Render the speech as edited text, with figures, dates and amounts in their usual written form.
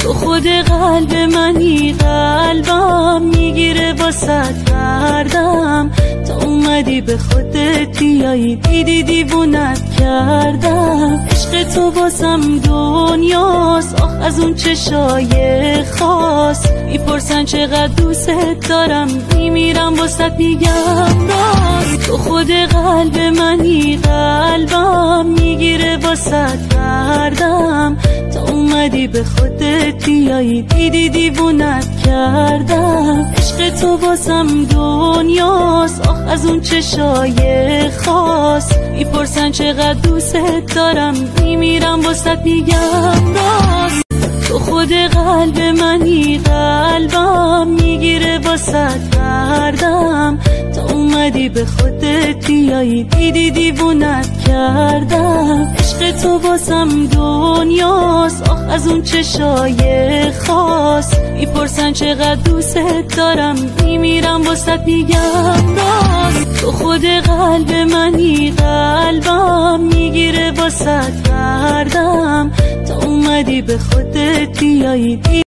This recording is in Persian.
تو خود قلب منی، قلبم میگیره واسط گردم. تا اومدی به خودت بیایی، دیدی دیوونت کردم. عشق تو واسم دنیاست، آخ از اون چشای خاص. میپرسن چقدر دوست دارم، میمیرم واسط میگم راست. تو خود قلب منی، قلبم میگیره واسط گردم. تا اومدی به خودت بیایی، دیدی دیوونت کردم. عشق تو واسم دنیاست، آخ از اون چشای خاص. میپرسن چقدر دوست دارم، میمیرم واسط میگم راست. تو خود قلب منی، قلبم میگیره واسط گردم. تا اومدی به خودت بیایی، دیدی دیوونت کردم. عشق تو واسم دنیاست، آخ از اون چشای خاص. میپرسن چقدر دوست دارم، میمیرم واسط میگم راست. تو خود قلب منی، قلبم میگیره واسط گردم. تا اومدی به خودت بیایی.